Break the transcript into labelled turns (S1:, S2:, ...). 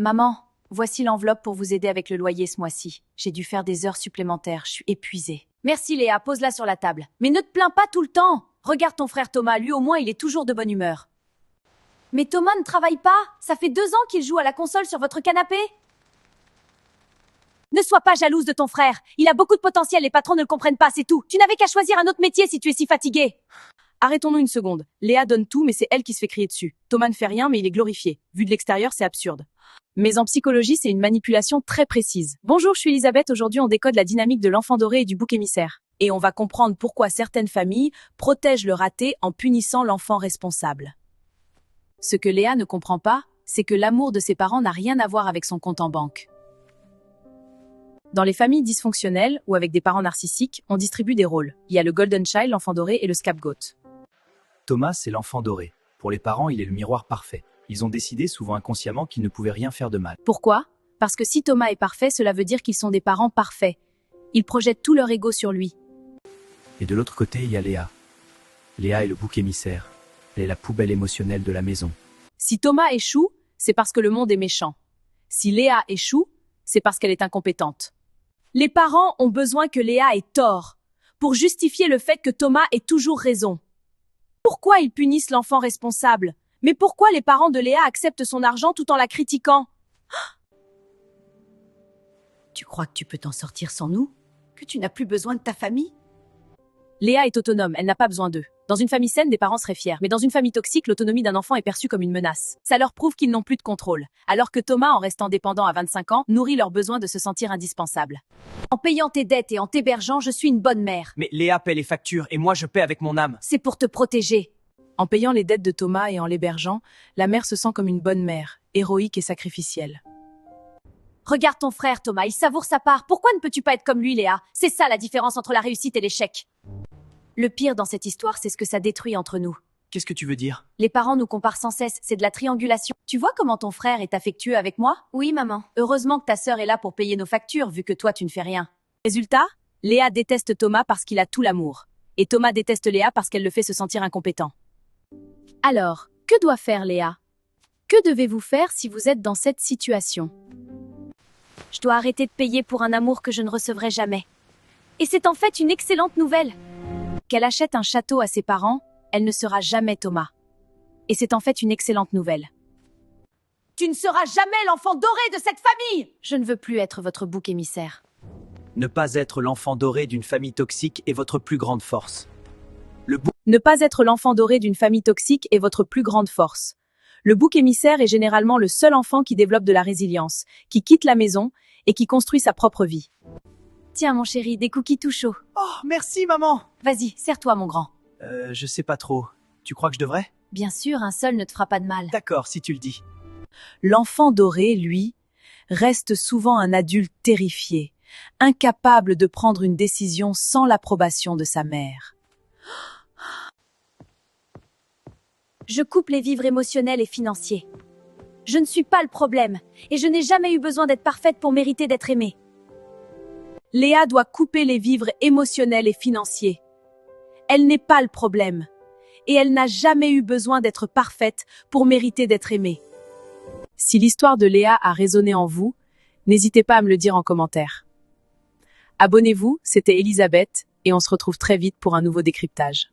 S1: Maman, voici l'enveloppe pour vous aider avec le loyer ce mois-ci. J'ai dû faire des heures supplémentaires, je suis épuisée. Merci Léa, pose-la sur la table. Mais ne te plains pas tout le temps. Regarde ton frère Thomas, lui au moins il est toujours de bonne humeur. Mais Thomas ne travaille pas. Ça fait 2 ans qu'il joue à la console sur votre canapé. Ne sois pas jalouse de ton frère. Il a beaucoup de potentiel, les patrons ne le comprennent pas, c'est tout. Tu n'avais qu'à choisir un autre métier si tu es si fatiguée.
S2: Arrêtons-nous une seconde. Léa donne tout, mais c'est elle qui se fait crier dessus. Thomas ne fait rien, mais il est glorifié. Vu de l'extérieur, c'est absurde. Mais en psychologie, c'est une manipulation très précise. Bonjour, je suis Elisabeth. Aujourd'hui, on décode la dynamique de l'enfant doré et du bouc émissaire. Et on va comprendre pourquoi certaines familles protègent le raté en punissant l'enfant responsable. Ce que Léa ne comprend pas, c'est que l'amour de ses parents n'a rien à voir avec son compte en banque. Dans les familles dysfonctionnelles ou avec des parents narcissiques, on distribue des rôles. Il y a le Golden Child, l'enfant doré, et le Scapegoat.
S3: Thomas, c'est l'enfant doré. Pour les parents, il est le miroir parfait. Ils ont décidé, souvent inconsciemment, qu'ils ne pouvaient rien faire de mal.
S1: Pourquoi ? Parce que si Thomas est parfait, cela veut dire qu'ils sont des parents parfaits. Ils projettent tout leur ego sur lui.
S3: Et de l'autre côté, il y a Léa. Léa est le bouc émissaire. Elle est la poubelle émotionnelle de la maison.
S2: Si Thomas échoue, c'est parce que le monde est méchant. Si Léa échoue, c'est parce qu'elle est incompétente. Les parents ont besoin que Léa ait tort, pour justifier le fait que Thomas ait toujours raison. Pourquoi ils punissent l'enfant responsable ? Mais pourquoi les parents de Léa acceptent son argent tout en la critiquant ?
S4: Tu crois que tu peux t'en sortir sans nous ? Que tu n'as plus besoin de ta famille ?
S2: Léa est autonome, elle n'a pas besoin d'eux. Dans une famille saine, des parents seraient fiers. Mais dans une famille toxique, l'autonomie d'un enfant est perçue comme une menace. Ça leur prouve qu'ils n'ont plus de contrôle. Alors que Thomas, en restant dépendant à 25 ans, nourrit leur besoin de se sentir indispensable.
S1: En payant tes dettes et en t'hébergeant, je suis une bonne mère.
S5: Mais Léa paie les factures et moi je paie avec mon âme.
S1: C'est pour te protéger.
S2: En payant les dettes de Thomas et en l'hébergeant, la mère se sent comme une bonne mère, héroïque et sacrificielle.
S1: Regarde ton frère Thomas, il savoure sa part. Pourquoi ne peux-tu pas être comme lui, Léa ? C'est ça la différence entre la réussite et l'échec. Le pire dans cette histoire, c'est ce que ça détruit entre nous.
S5: Qu'est-ce que tu veux dire ?
S1: Les parents nous comparent sans cesse, c'est de la triangulation. Tu vois comment ton frère est affectueux avec moi ?
S4: Oui, maman.
S1: Heureusement que ta sœur est là pour payer nos factures, vu que toi tu ne fais rien.
S2: Résultat, Léa déteste Thomas parce qu'il a tout l'amour. Et Thomas déteste Léa parce qu'elle le fait se sentir incompétent.
S1: Alors, que doit faire Léa ? Que devez-vous faire si vous êtes dans cette situation ? Je dois arrêter de payer pour un amour que je ne recevrai jamais. Et c'est en fait une excellente nouvelle. Qu'elle achète un château à ses parents, elle ne sera jamais Thomas. Et c'est en fait une excellente nouvelle.
S4: Tu ne seras jamais l'enfant doré de cette famille !
S1: Je ne veux plus être votre bouc émissaire.
S5: Ne pas être l'enfant doré d'une famille toxique est votre plus grande force.
S2: Ne pas être l'enfant doré d'une famille toxique est votre plus grande force. Le bouc émissaire est généralement le seul enfant qui développe de la résilience, qui quitte la maison et qui construit sa propre vie.
S1: Tiens mon chéri, des cookies tout chauds.
S5: Oh, merci maman.
S1: Vas-y, serre-toi mon grand.
S5: Je sais pas trop. Tu crois que je devrais ?
S1: Bien sûr, un seul ne te fera pas de mal.
S5: D'accord, si tu le dis.
S2: L'enfant doré, lui, reste souvent un adulte terrifié, incapable de prendre une décision sans l'approbation de sa mère.
S1: Je coupe les vivres émotionnels et financiers. Je ne suis pas le problème, et je n'ai jamais eu besoin d'être parfaite pour mériter d'être aimée.
S2: Léa doit couper les vivres émotionnels et financiers. Elle n'est pas le problème, et elle n'a jamais eu besoin d'être parfaite pour mériter d'être aimée. Si l'histoire de Léa a résonné en vous, n'hésitez pas à me le dire en commentaire. Abonnez-vous, c'était Elisabeth, et on se retrouve très vite pour un nouveau décryptage.